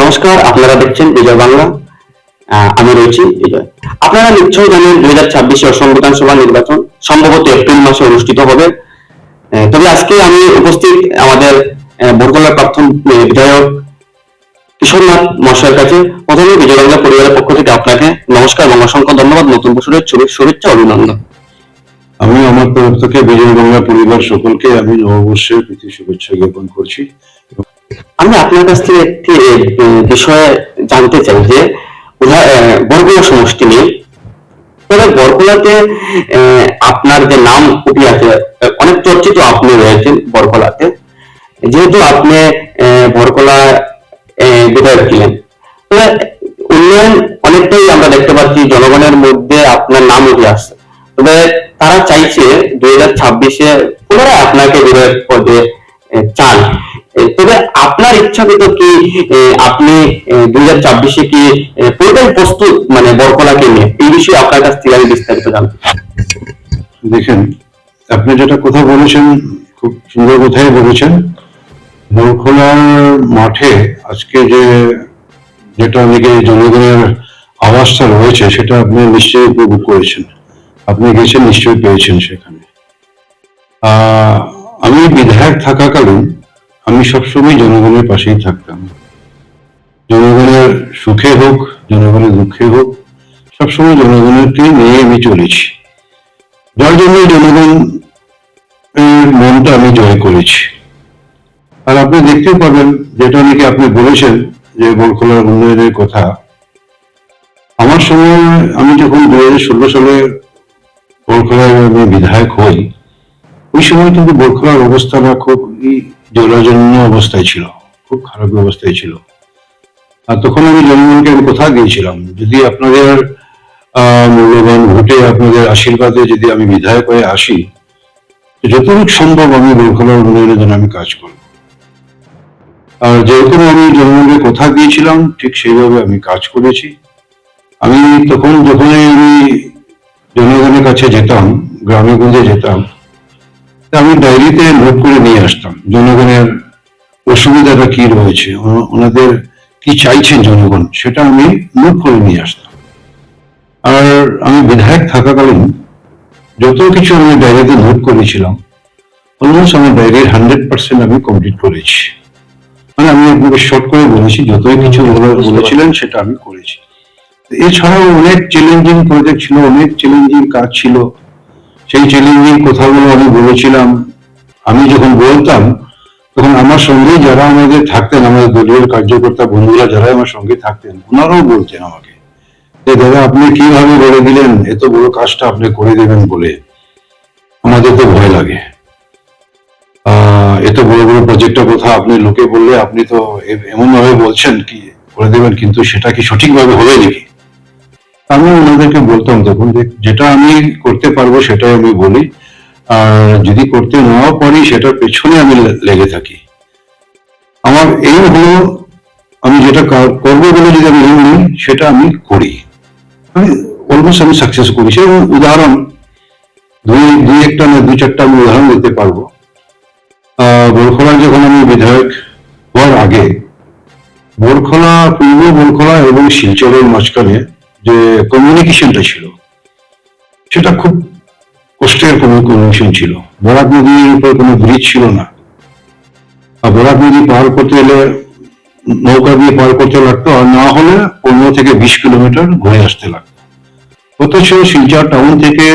নমস্কার, আপনারা দেখছেন বিজয় বাংলা। আমি রয়েছি বিজয়। আপনারা নিশ্চয়ই জানেন 2026 অসম বিধানসভা নির্বাচন সম্ভবত এপ্রিল মাসে অনুষ্ঠিত হবে। তবে আজকে আমি উপস্থিত আমাদের বরকলার প্রাক্তন বিধায়ক কিশোরনাথ মহাশয়ের কাছে। প্রথমে বিজয় বাংলা পরিবারের পক্ষ থেকে আপনাকে নমস্কার এবং অসংখ্য ধন্যবাদ, নতুন বছরের শুভেচ্ছা অভিনন্দন। আমি আমার তরফ থেকে বিজয় বাংলা পরিবার সকলকে আমি নববর্ষের প্রীতি শুভেচ্ছা জ্ঞাপন করছি। আমি আপনার কাছ থেকে একটি বিষয়ে জানতে চাই যে বরগুনা সমষ্টি নিয়ে। তবে বরকলাতে আপনার যে নাম উঠে আছে, অনেক চর্চিত আপনি রয়েছেন বরকলাতে, যেহেতু আপনি বরকলা বিধায়ক ছিলেন। তবে উন্নয়ন অনেকটাই আমরা দেখতে পাচ্ছি জনগণের মধ্যে আপনার নাম উঠে আসছে। তবে তারা চাইছে 2026-এ পুনরায় আপনাকে বিধায়ক পদে চান। তবে আপনার ইচ্ছাকৃত কি আপনি 2026-এ কি পুরোটাই প্রস্তুত মানে বরকলাকে নিয়ে? এই বিষয়ে আপনার কাছ থেকে আমি বিস্তারিত জানতে চাই। দেখেন, আপনি যেটা কথা বলেছেন খুব সুন্দর কথাই বলেছেন। বরকলার মাঠে আজকে যেটা দিকে জনগণের আওয়াজটা রয়েছে সেটা আপনি নিশ্চয়ই উপভোগ করেছেন। আপনি গেছেন, নিশ্চয়ই পেয়েছেন সেখানে। আমি বিধায়ক থাকাকালীন আমি সবসময় জনগণের পাশেই থাকতাম। জনগণের সুখে হোক, জনগণের দুঃখে হোক, সবসময় জনগণকে নিয়ে আমি চলেছি। যার জন্য জনগণ মনটা আমি জয় করেছি। আর আপনি দেখতে পাবেন, যেটা নাকি আপনি বলেছেন যে বরকলার উন্নয়নের কথা, আমার সময় আমি যখন 2016 সালে বরকলায় আমি বিধায়ক হই, ওই সময় কিন্তু বরকলার অবস্থাটা খুব জরাজীর্ণ অবস্থায় ছিল, খুব খারাপ অবস্থায় ছিল। আর তখন আমি জনগণকে আমি কথা দিয়েছিলাম, যদি আপনাদের মূল্যবান ভোটে, আপনাদের আশীর্বাদে যদি আমি বিধায়ক হয়ে আসি, যতটুকু সম্ভব আমি বরকলার উন্নয়নের জন্য আমি কাজ করব। আর যেরকম আমি জনগণকে কথা দিয়েছিলাম ঠিক সেইভাবে আমি কাজ করেছি। আমি তখন যখনই আমি জনগণের কাছে যেতাম, গ্রামে গঞ্জে যেতাম, আমি ডায়েরিতে নোট করে নিয়ে আসতাম জনগণের অসুবিধাটা কি রয়েছে, ওনাদের কি চাইছেন জনগণ, সেটা আমি নোট করে নিয়ে আসতাম। আর আমি বিধায়ক থাকাকালীন যত কিছু আমি ডায়েরিতে নোট করেছিলাম, অলমোস্ট আমার ডায়েরির 100% আমি কমপ্লিট করেছি। মানে আমি আপনাকে শর্ট করে বলেছি, যতই কিছু বলেছিলেন সেটা আমি করেছি। এছাড়াও অনেক চ্যালেঞ্জিং প্রজেক্ট ছিল, অনেক চ্যালেঞ্জিং কাজ ছিল। সেই চ্যালেঞ্জিং কথাগুলো আমি বলেছিলাম। আমি যখন বলতাম তখন আমার সঙ্গে যারা আমাদের থাকতেন, আমাদের দলীয় কার্যকর্তা বন্ধুরা যারা আমার সঙ্গে থাকতেন, ওনারাও বলতেন আমাকে যে দাদা আপনি কিভাবে বলে দিলেন, এত বড় কাজটা আপনি করে দেবেন বলে, আমাদের তো ভয় লাগে। এত বড় বড় প্রজেক্টের কথা আপনি লোকে বললে আপনি তো এমন ভাবে বলছেন কি করে দেবেন, কিন্তু সেটা কি সঠিকভাবে হবে নাকি? আমি ওনাদেরকে বলতাম তখন যে যেটা আমি করতে পারবো সেটাই আমি বলি, আর যদি করতে নাও পারি সেটার পেছনে আমি লেগে থাকি। আমার এই হলো, আমি যেটা করবো বলে যদি আমি এম নিই সেটা আমি করি। আমি অলমোস্ট আমি সাকসেস করেছি। এবং উদাহরণ দুই একটা না দুই চারটা আমি উদাহরণ দিতে পারবো। বরকলা যখন আমি বিধায়ক হওয়ার আগে, বরকলা, পূর্ব বরকলা এবং শিলচরের মাঝখানে যে কমিউনিকেশনটা ছিল সেটা খুব কষ্টের কমিউনিকেশন ছিল। বরাক নদীর উপর কোনো ব্রিজ ছিল না। আর বরাক নদী পার করতে এলে নৌকা দিয়ে পার করতে লাগতো, আর না হলে 15 থেকে 20 কিলোমিটার ঘুরে আসতে লাগতো। অথচ শিলচর টাউন থেকে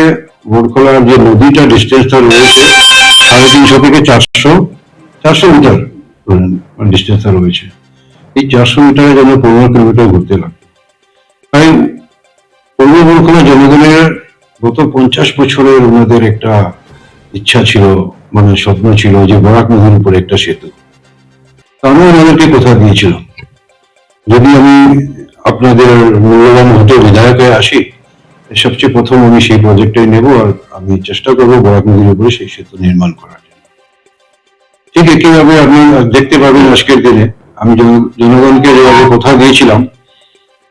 বরকলার যে নদীটা ডিস্টেন্সটা রয়েছে 350 থেকে 400 মিটার ডিস্টেন্সটা রয়েছে। এই 400 মিটারের জন্য 15 কিলোমিটার ঘুরতে লাগতো। তাই পূর্ব বরকলা জনগণের গত 50 বছরের ওনাদের একটা ইচ্ছা ছিল, মানে স্বপ্ন ছিল যে বরাক নদীর উপরে একটা সেতু। আমি ওনাদেরকে কথা দিয়েছিলাম, যদি আমি আপনাদের মূল্যবান ভোটে বিধায়ক হয়ে আসি, সবচেয়ে প্রথম আমি সেই প্রজেক্টটাই নেব, আর আমি চেষ্টা করবো বরাক নদীর উপরে সেই সেতু নির্মাণ করার জন্য। ঠিক একইভাবে আপনি দেখতে পাবেন আজকের দিনে আমি জনগণকে যেভাবে কথা দিয়েছিলাম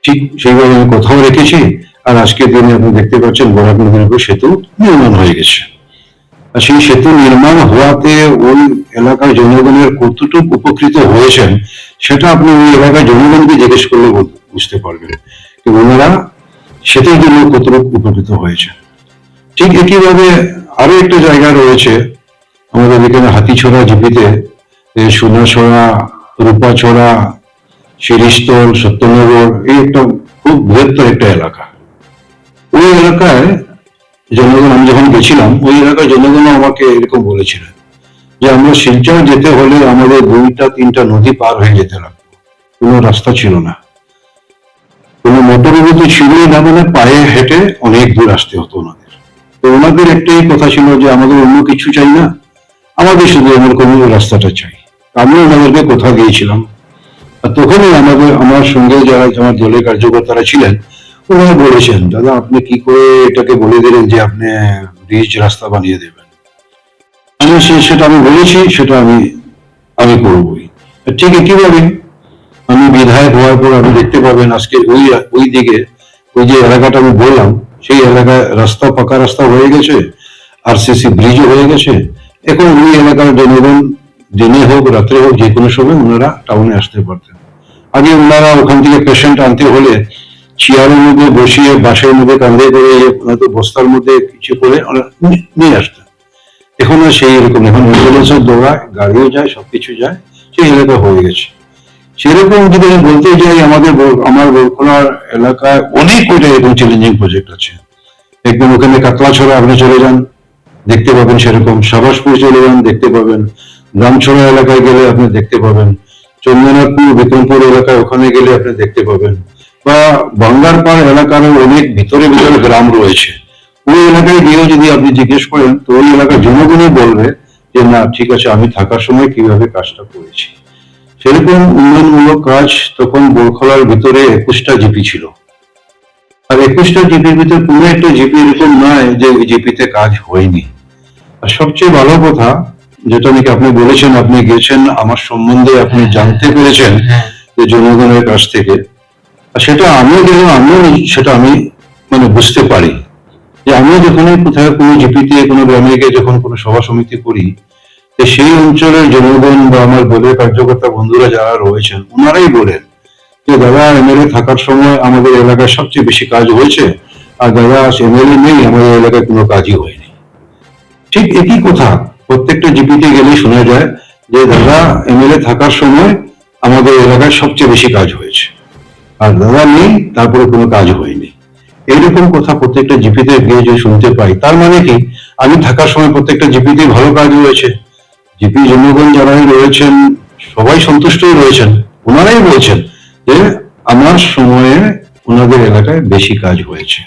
ঠিক সেইভাবে আমি কথাও রেখেছি। আর আজকের দিনে আপনি দেখতে পাচ্ছেন বরাক নদীর উপর সেতু নির্মাণ হয়ে গেছে। আর সেই সেতু নির্মাণ হওয়াতে ওই এলাকার জনগণের কতটুকু উপকৃত হয়েছেন সেটা আপনি ওই এলাকার জনগণকে জিজ্ঞেস করলে বুঝতে পারবেন যে ওনারা সেতুর জন্য কতটুকু উপকৃত হয়েছে। ঠিক একইভাবে আরো একটা জায়গা রয়েছে আমাদের এখানে হাতিছড়া জিপিতে, সোনাছড়া, রূপাছড়া, শিরিষতল, সত্যনগর, এই একটা খুব বৃহত্তর একটা এলাকা। ওই এলাকায় জনগণ, আমি যখন গেছিলাম ওই এলাকার জনগণ আমাকে এরকম বলেছিলেন যে আমরা শিলচর যেতে হলে আমাদের 2-3টা নদী পার হয়ে যেতে লাগতো, কোনো রাস্তা ছিল না, কোনো মোটর গতি ছিলই না, মানে পায়ে হেঁটে অনেক দূর আসতে হতো ওনাদের। তো ওনাদের একটাই কথা ছিল যে আমাদের অন্য কিছু চাই না, আমাদের শুধু এরকম রাস্তাটা চাই। আমি ওনাদেরকে কথা দিয়েছিলাম। আর তখনই আমার সঙ্গে যারা আমার দলের কার্যকর্তারা ছিলেন ওনারা বলেছেন, দাদা আপনি কি করে এটাকে বলে দিলেন যে আপনি ব্রিজ রাস্তা বানিয়ে দেবেন। সেটা আমি বলেছি, সেটা আমি করবই। ঠিক একইভাবে আমি বিধায়ক হওয়ার পর আপনি দেখতে পাবেন আজকে ওই দিকে ওই যে এলাকাটা আমি বললাম সেই এলাকায় রাস্তা, পাকা রাস্তা হয়ে গেছে, আরসিসি ব্রিজও হয়ে গেছে। এখন ওই এলাকার জনগণ দিনে হোক রাত্রে হোক যে কোনো সময় ওনারা টাউনে আসতে পারতেন। আগে ওনারা ওখান থেকে পেশেন্ট আনতে হলে চেয়ারের মধ্যে বসিয়ে বাসের মধ্যে কাঁধে করে বস্তার মধ্যে কিছু করে নিয়ে আসতেন। এখন আর সেই রকম, এখন অ্যাম্বুলেন্সের দৌড়ায়, গাড়িও যায়, সবকিছু যায়, সেই এলাকা হয়ে গেছে। সেরকম যদি আমি বলতে যাই আমার বরকলার এলাকায় অনেক কয়টা এরকম চ্যালেঞ্জিং প্রজেক্ট আছে। একদম ওখানে কাতলাছড়া আপনি চলে যান, দেখতে পাবেন সেরকম। সাবাসপুর চলে যান, দেখতে পাবেন। রামছড়া এলাকায় গেলে আপনি দেখতে পাবেন। চন্দনাপুর, বিক্রমপুর এলাকায় ওখানে গেলে আপনি দেখতে পাবেন। বা বাঙ্গারপাড় এলাকার অনেক ভিতরে ভিতরে গ্রাম রয়েছে, ওই এলাকায় গিয়েও যদি আপনি জিজ্ঞেস করেন তো ওই এলাকার জনগণই বলবে যে না ঠিক আছে, আমি থাকার সময় কিভাবে কাজটা করেছি। সেরকম উন্নয়নমূলক কাজ তখন বরখলার ভিতরে 21টা জিপি ছিল। আর 21টা জিপির ভিতরে কোনো একটা জিপি এরকম নয় যে ওই জিপিতে কাজ হয়নি। আর সবচেয়ে ভালো কথা যেটা নাকি আপনি বলেছেন, আপনি গেছেন আমার সম্বন্ধে আপনি জানতে পেরেছেন যে জনগণের কাছ থেকে, আর সেটা আমিও গেলাম, সেটা আমি মানে বুঝতে পারি যে আমিও যখন কোথায় কোনো জিপিতে কোনো গ্রামে গিয়ে যখন কোনো সভা সমিতি করি, সেই অঞ্চলের জনগণ বা আমার দলের কার্যকর্তা বন্ধুরা যারা রয়েছেন ওনারাই বলেন যে দাদা এমএলএ থাকার সময় আমাদের এলাকায় সবচেয়ে বেশি কাজ হয়েছে, আর দাদা এমএলএ নেই আমাদের এলাকায় কোনো কাজই হয়নি। ঠিক একই কথা প্রত্যেকটা জিপিতে গেলেই শোনা যায় যে দাদা এমএলএ থাকার সময় আমাদের এলাকায় সবচেয়ে বেশি কাজ হয়েছে, আর দাদা নেই তারপরে কোনো কাজ হয়নি। এইরকম কথা প্রত্যেকটা জিপিতে গিয়ে যদি শুনতে পাই, তার মানে কি আমি থাকার সময় প্রত্যেকটা জিপিতে ভালো কাজ হয়েছে। জিপি জনগণ যারাই রয়েছেন সবাই সন্তুষ্টই রয়েছেন, ওনারাই বলছেন যে আমার সময়ে ওনাদের এলাকায় বেশি কাজ হয়েছে।